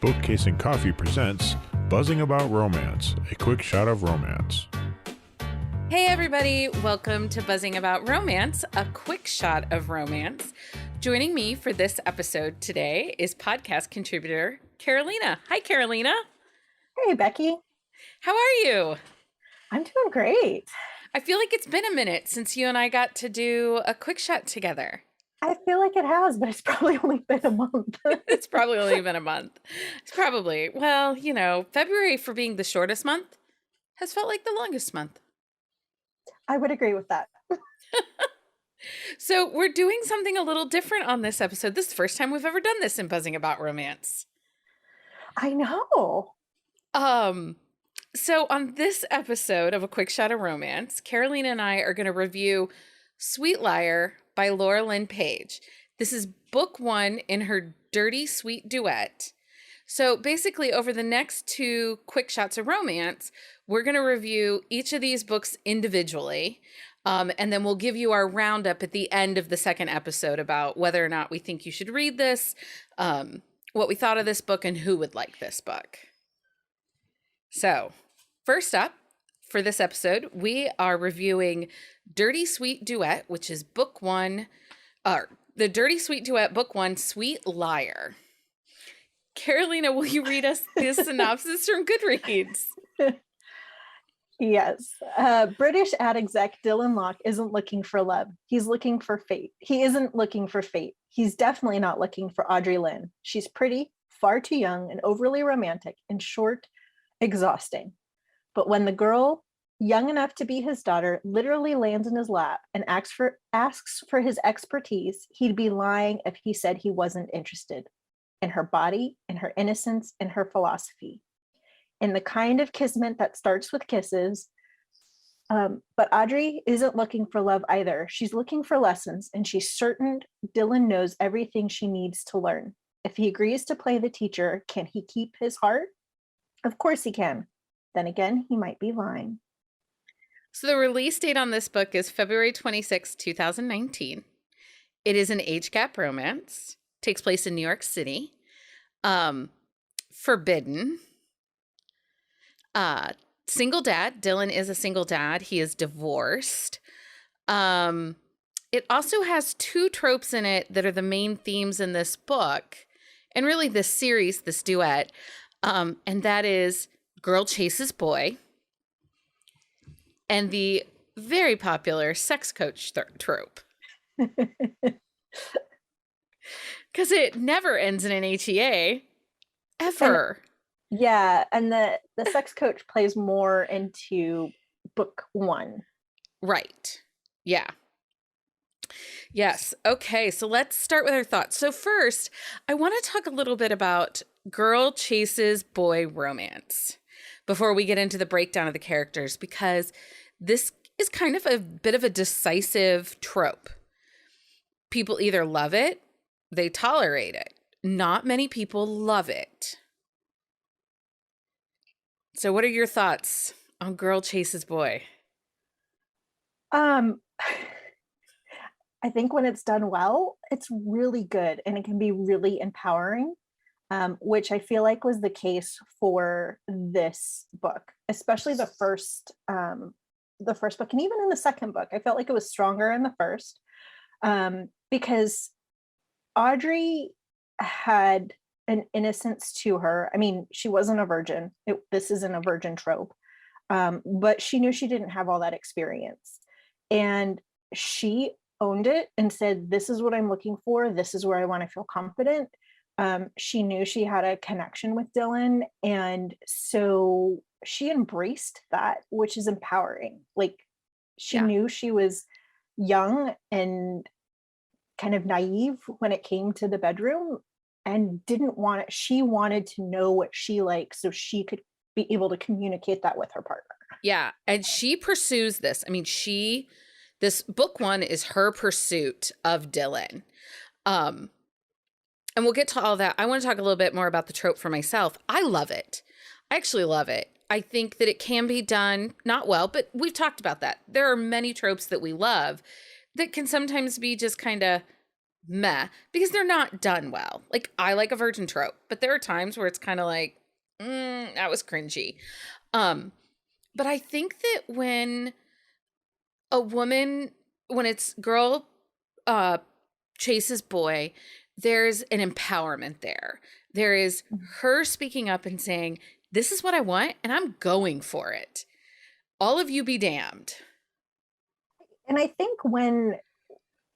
Bookcase and Coffee presents Buzzing About Romance, a quick shot of romance. Hey everybody, welcome to Buzzing About Romance, a quick shot of romance. Joining me for this episode today is podcast contributor Carolina. Hi Carolina. Hey Becky. How are you? I'm doing great. I feel like it's been a minute since you and I got to do a quick shot together. I feel like it has, but it's probably only been a month. It's probably only been a month. It's probably, well, you know, February for being the shortest month has felt like the longest month. I would agree with that. So we're doing something a little different on this episode. This is the first time we've ever done this in Buzzing About Romance. I know. So on this episode of A Quick Shot of Romance, Carolina and I are going to review Sweet Liar by Laurelin Paige. This is book one in her Dirty Sweet Duet. So basically over the next two quick shots of romance, we're going to review each of these books individually. And then we'll give you our roundup at the end of the second episode about whether or not we think you should read this, what we thought of this book, and who would like this book. So first up for this episode, we are reviewing Dirty Sweet Duet, which is book one, the Dirty Sweet Duet, book one, Sweet Liar. Carolina, will you read us the synopsis from Goodreads? Yes. British ad exec Dylan Locke isn't looking for love. He's looking for fate. He isn't looking for fate. He's definitely not looking for Audrey Lind. She's pretty, far too young, and overly romantic, in short, exhausting. But when the girl, young enough to be his daughter, literally lands in his lap and asks for his expertise, he'd be lying if he said he wasn't interested in her body, in her innocence, in her philosophy, in the kind of kismet that starts with kisses. But Audrey isn't looking for love either. She's looking for lessons, and she's certain Dylan knows everything she needs to learn. If he agrees to play the teacher, can he keep his heart? Of course he can. Then again, he might be lying. So the release date on this book is February 26, 2019. It is an age gap romance. Takes place in New York City. Forbidden. Single dad. Dylan is a single dad. He is divorced. It also has two tropes in it that are the main themes in this book, and really this series, this duet. And that is girl chases boy, and the very popular sex coach trope. Because it never ends in an HEA, ever. And the sex coach plays more into book one. Right. Yeah. Yes. Okay, so let's start with our thoughts. So first, I want to talk a little bit about girl chases boy romance before we get into the breakdown of the characters, because this is kind of a bit of a decisive trope. People either love it, they tolerate it. Not many people love it. So what are your thoughts on girl chases boy? I think when it's done well, it's really good, and it can be really empowering, which I feel like was the case for this book, especially the first book, and even in the second book. I felt like it was stronger in the first, because Audrey had an innocence to her. I mean, she wasn't a virgin. This isn't a virgin trope, but she knew she didn't have all that experience, and she owned it and said, this is what I'm looking for. This is where I want to feel confident. She knew she had a connection with Dylan, and so she embraced that, which is empowering. Like, she knew she was young and kind of naive when it came to the bedroom, and didn't want it. She wanted to know what she liked so she could be able to communicate that with her partner. Yeah, and she pursues this. I mean, this book one is her pursuit of Dylan. And we'll get to all that. I want to talk a little bit more about the trope for myself. I love it. I actually love it. I think that it can be done, not well, but we've talked about that. There are many tropes that we love that can sometimes be just kind of meh, because they're not done well. Like, I like a virgin trope, but there are times where it's kind of like, that was cringy. But I think that when a woman, when it's girl chases boy, there's an empowerment there. There is her speaking up and saying, this is what I want, and I'm going for it. All of you be damned. And I think when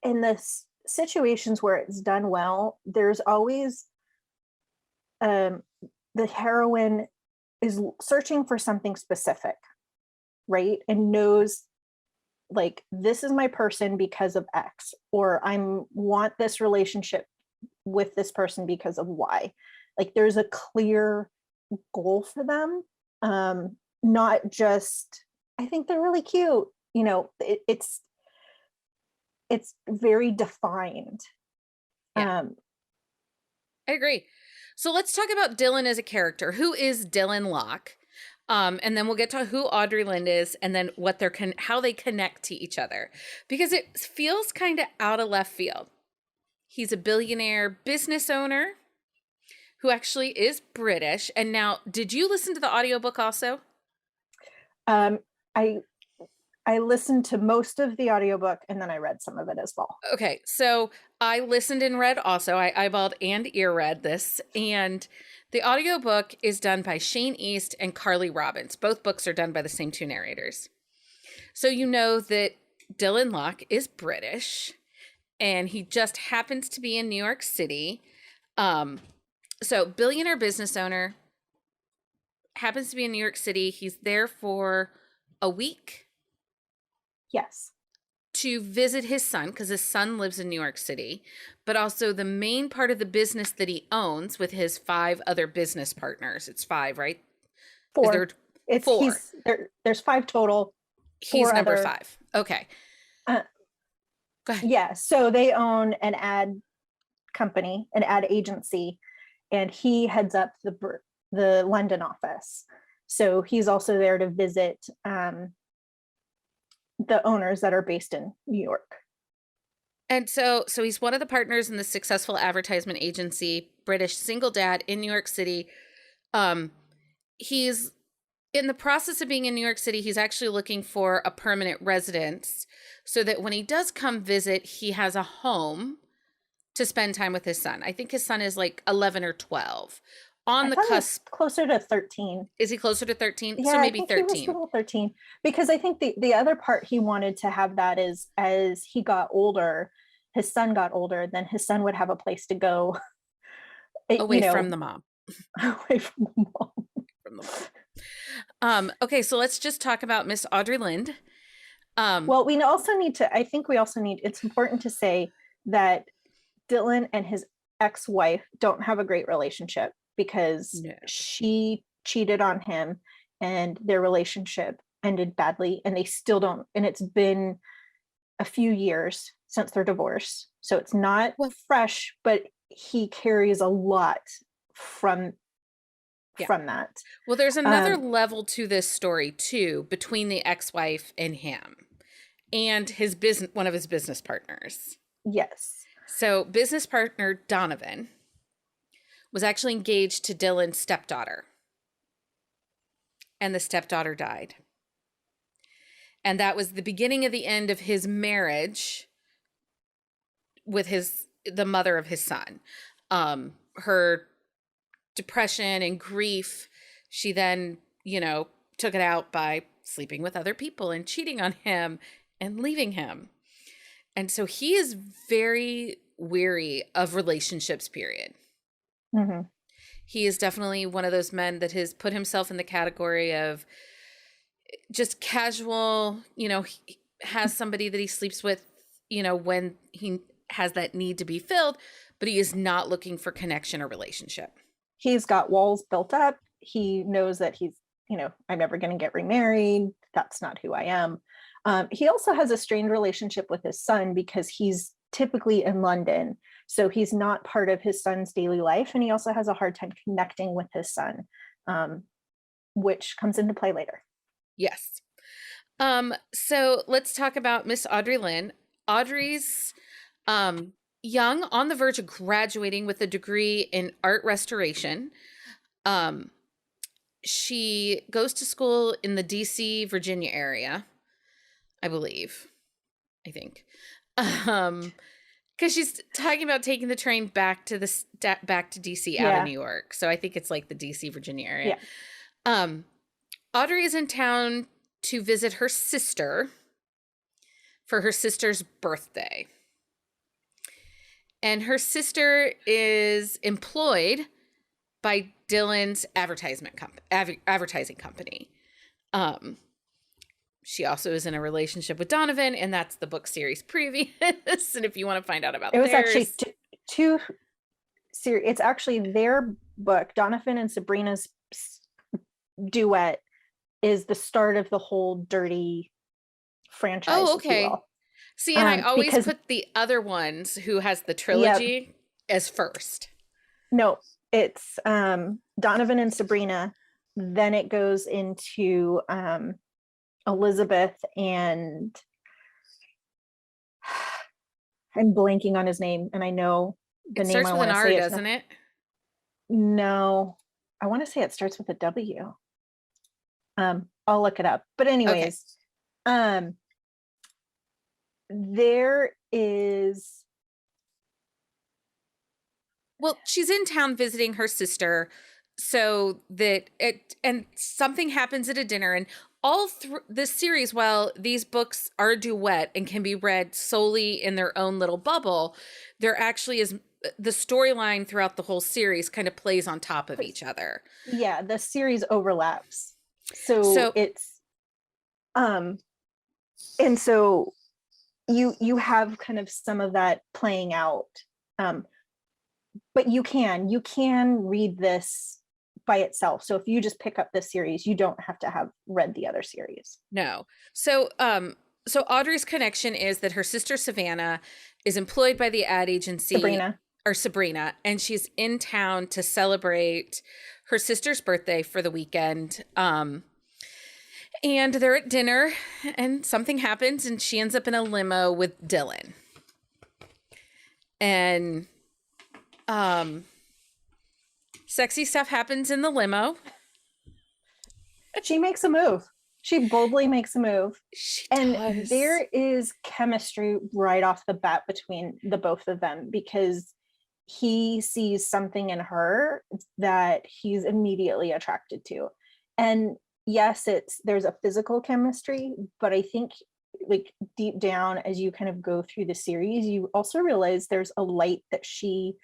in this situations where it's done well, there's always the heroine is searching for something specific, right? And knows, like, this is my person because of X, or I want this relationship with this person because of Y. Like, there's a clear goal for them. Not just, I think they're really cute. You know, it's very defined. Yeah. I agree. So let's talk about Dylan as a character. Who is Dylan Locke? And then we'll get to who Audrey Lind is, and then what how they connect to each other, because it feels kind of out of left field. He's a billionaire business owner who actually is British. And now, did you listen to the audiobook also? I listened to most of the audiobook, and then I read some of it as well. Okay, so I listened and read also. I eyeballed and ear read this, and the audiobook is done by Shane East and Carly Robbins. Both books are done by the same two narrators. So you know that Dylan Locke is British, and he just happens to be in New York City. So billionaire business owner, happens to be in New York City. He's there for a week. Yes. To visit his son, because his son lives in New York City, but also the main part of the business that he owns with his 5 other business partners. It's 5, right? 4. It's 4. There's 5 total. He's number 5. Okay. Go ahead. Yeah. So they own an ad company, an ad agency, and he heads up the London office. So he's also there to visit the owners that are based in New York. And so he's one of the partners in the successful advertisement agency, British single dad in New York City. He's in the process of being in New York City. He's actually looking for a permanent residence so that when he does come visit, he has a home to spend time with his son. I think his son is like 11 or 12. On the cusp, closer to 13. Is he closer to 13? Yeah, so maybe I think 13. He was little 13, because I think the other part he wanted to have that is, as he got older, his son got older, then his son would have a place to go away from the mom. Away from the mom. From the mom. Okay, so let's just talk about Miss Audrey Lind. Well, we also need to, I think we also need, it's important to say that Dylan and his ex-wife don't have a great relationship, because she cheated on him and their relationship ended badly, and they still don't, and it's been a few years since their divorce. So it's not fresh, but he carries a lot from that. Well, there's another level to this story too, between the ex-wife and him and one of his business partners. Yes. So business partner Donovan was actually engaged to Dylan's stepdaughter, and the stepdaughter died. And that was the beginning of the end of his marriage with the mother of his son. Her depression and grief, she then, took it out by sleeping with other people and cheating on him and leaving him. And so he is very weary of relationships, period. Mm-hmm. He is definitely one of those men that has put himself in the category of just casual, he has somebody that he sleeps with, when he has that need to be filled, but he is not looking for connection or relationship. He's got walls built up. He knows that he's, I'm never going to get remarried. That's not who I am. He also has a strained relationship with his son, because he's typically in London. So he's not part of his son's daily life. And he also has a hard time connecting with his son, which comes into play later. Yes. So let's talk about Miss Audrey Lind. Audrey's young, on the verge of graduating with a degree in art restoration. She goes to school in the DC, Virginia area, I believe. I think. Because she's talking about taking the train back to DC out of New York. So I think it's like the DC, Virginia area. Yeah. Audrey is in town to visit her sister for her sister's birthday. And her sister is employed by Dylan's advertising company. She also is in a relationship with Donovan, and that's the book series previous. And if you want to find out about it was actually two series. It's actually their book, Donovan and Sabrina's duet, is the start of the whole Dirty franchise. Oh, okay. See, and I always put the other ones who has the trilogy as first. No, it's Donovan and Sabrina. Then it goes into Elizabeth and I'm blanking on his name, and I know the name. It starts with an R, doesn't it? No, I want to say it starts with a W. I'll look it up. But anyways, there is. Well, she's in town visiting her sister, so that and something happens at a dinner, and all through this series, while these books are a duet and can be read solely in their own little bubble, there actually is the storyline throughout the whole series kind of plays on top of each other. Yeah, the series overlaps. So it's and so you have kind of some of that playing out. But you can read this by itself. So if you just pick up this series, you don't have to have read the other series. No. So Audrey's connection is that her sister Savannah is employed by the ad agency Sabrina, and she's in town to celebrate her sister's birthday for the weekend. And they're at dinner and something happens and she ends up in a limo with Dylan. And sexy stuff happens in the limo. She makes a move. She boldly makes a move. She and does. There is chemistry right off the bat between the both of them, because he sees something in her that he's immediately attracted to. And yes, there's a physical chemistry, but I think like deep down, as you kind of go through the series, you also realize there's a light that she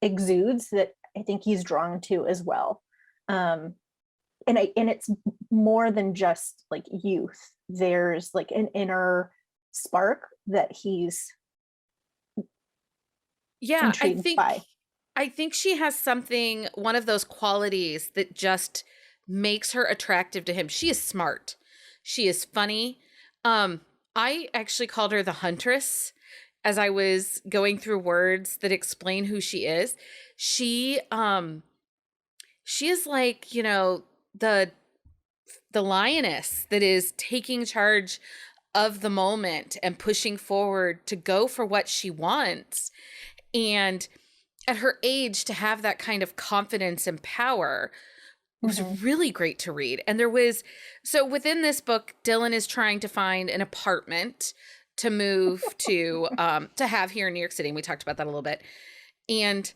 exudes that I think he's drawn to as well. And it's more than just like youth. There's like an inner spark that he's intrigued by. I think she has something, one of those qualities that just makes her attractive to him. She is smart. She is funny. I actually called her the Huntress as I was going through words that explain who she is. She is like, the lioness that is taking charge of the moment and pushing forward to go for what she wants. And at her age, to have that kind of confidence and power was really great to read. And so within this book, Dylan is trying to find an apartment to move to have here in New York City. And we talked about that a little bit. And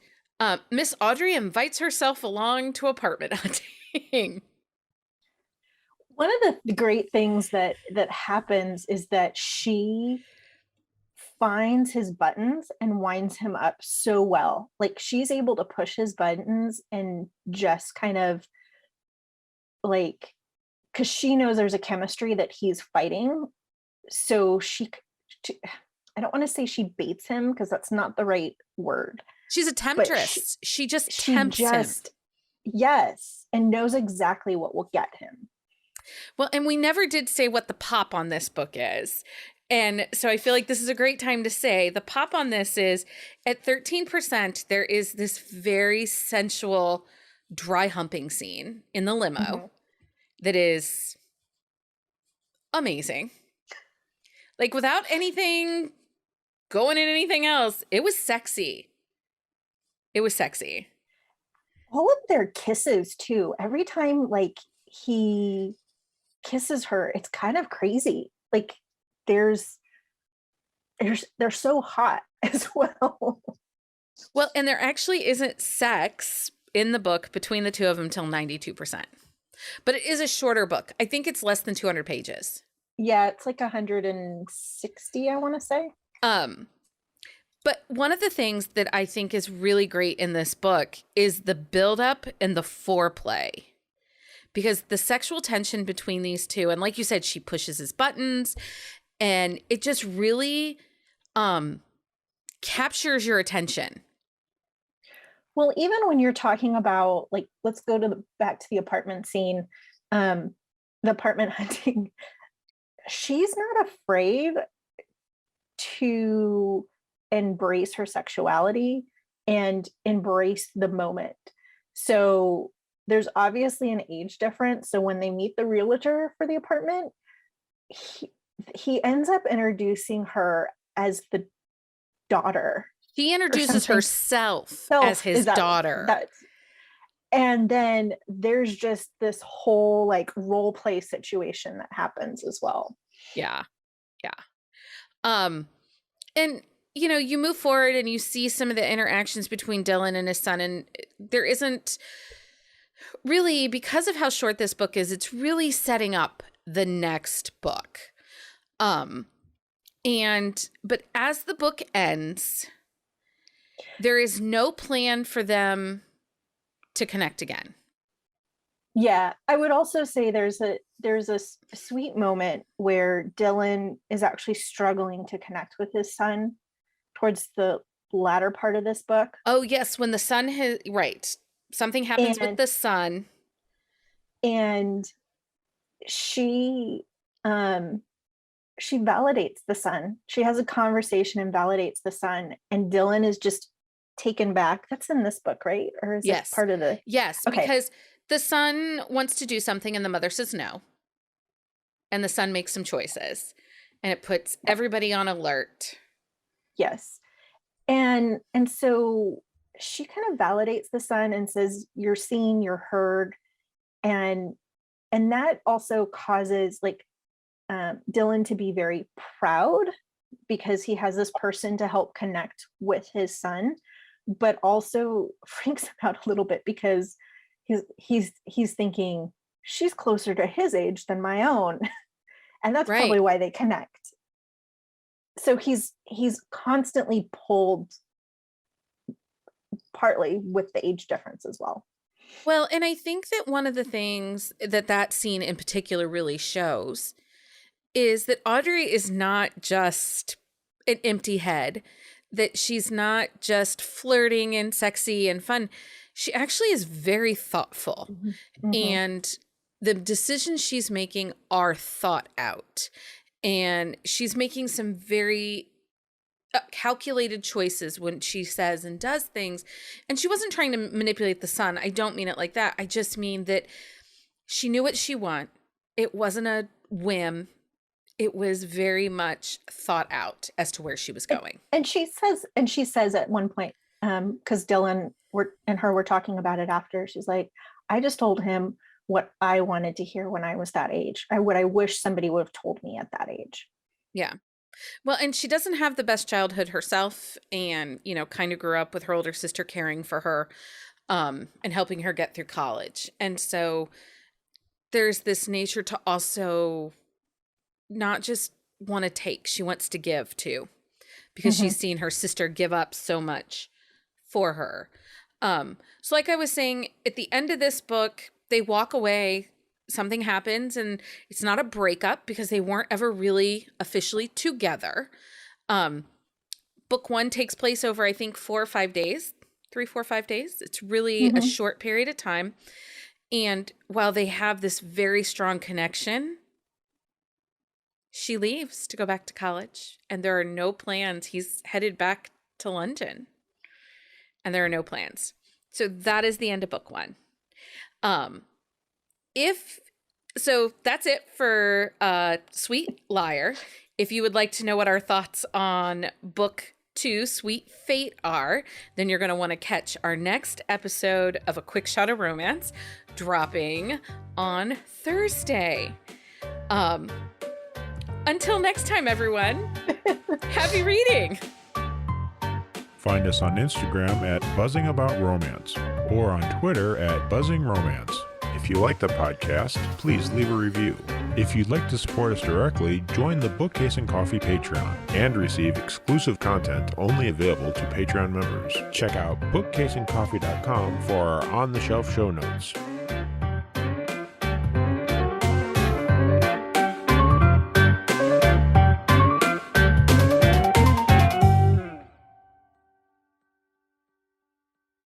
Miss Audrey invites herself along to apartment hunting. One of the great things that happens is that she finds his buttons and winds him up so well. Like she's able to push his buttons and just kind of like, because she knows there's a chemistry that he's fighting. So I don't want to say she baits him because that's not the right word. She's a temptress. She just tempts him. Yes. And knows exactly what will get him. Well, and we never did say what the pop on this book is. And so I feel like this is a great time to say the pop on this is at 13%, there is this very sensual dry humping scene in the limo that is amazing. Like without anything going in anything else, it was sexy. It was sexy. All of their kisses too. Every time like he kisses her, it's kind of crazy. Like there's they're so hot as well. Well, and there actually isn't sex in the book between the two of them till 92%. But it is a shorter book. I think it's less than 200 pages. Yeah, it's like 160, I want to say. But one of the things that I think is really great in this book is the buildup and the foreplay. Because the sexual tension between these two, and like you said, she pushes his buttons, and it just really captures your attention. Well, even when you're talking about, like, let's go to back to the apartment scene, the apartment hunting, she's not afraid to embrace her sexuality and embrace the moment. So there's obviously an age difference. So when they meet the realtor for the apartment, he ends up introducing her as the daughter. She introduces herself as his daughter. And then there's just this whole like role play situation that happens as well. Yeah. And you know, you move forward and you see some of the interactions between Dylan and his son, and there isn't really, because of how short this book is, it's really setting up the next book. But as the book ends, there is no plan for them to connect again. Yeah, I would also say there's a sweet moment where Dylan is actually struggling to connect with his son towards the latter part of this book. Oh yes, when the son something happens with the son, and she validates the son. She has a conversation and validates the son, and Dylan is just taken back. That's in this book, right? Or is this part of the... Yes, okay. Because the son wants to do something and the mother says no. And the son makes some choices. And it puts everybody on alert. Yes. And so she kind of validates the son and says, you're seen, you're heard. And that also causes like Dylan to be very proud because he has this person to help connect with his son, but also freaks him out a little bit because he's thinking she's closer to his age than my own. And that's probably why they connect. So he's constantly pulled partly with the age difference as well. Well, and I think that one of the things that scene in particular really shows is that Audrey is not just an empty head, that she's not just flirting and sexy and fun. She actually is very thoughtful. Mm-hmm. And the decisions she's making are thought out. And she's making some very calculated choices when she says and does things. And she wasn't trying to manipulate the son. I don't mean it like that. I just mean that she knew what she wanted. It wasn't a whim. It was very much thought out as to where she was going. And she says at one point, because Dylan and her were talking about it after, she's like, I just told him what I wanted to hear when I was that age. What I wish somebody would have told me at that age. Yeah. Well, and she doesn't have the best childhood herself, and, you know, kind of grew up with her older sister caring for her and helping her get through college. And so there's this nature to also not just want to take, she wants to give too, because she's seen her sister give up so much for her. So like I was saying, at the end of this book, they walk away, something happens, and it's not a breakup because they weren't ever really officially together. Book one takes place over, I think, 4 or 5 days, 3, 4, 5 days. It's really a short period of time. And while they have this very strong connection, she leaves to go back to college, and there are no plans. He's headed back to London, and there are no plans. So that is the end of book one. So that's it for Sweet Liar. If you would like to know what our thoughts on book 2, Sweet Fate, are, then you're going to want to catch our next episode of A Quick Shot of Romance, dropping on Thursday. Until next time, everyone, happy reading. Find us on Instagram at buzzingaboutromance or on Twitter at buzzingromance. If you like the podcast, please leave a review. If you'd like to support us directly, join the Bookcase and Coffee Patreon and receive exclusive content only available to Patreon members. Check out bookcaseandcoffee.com for our on-the-shelf show notes.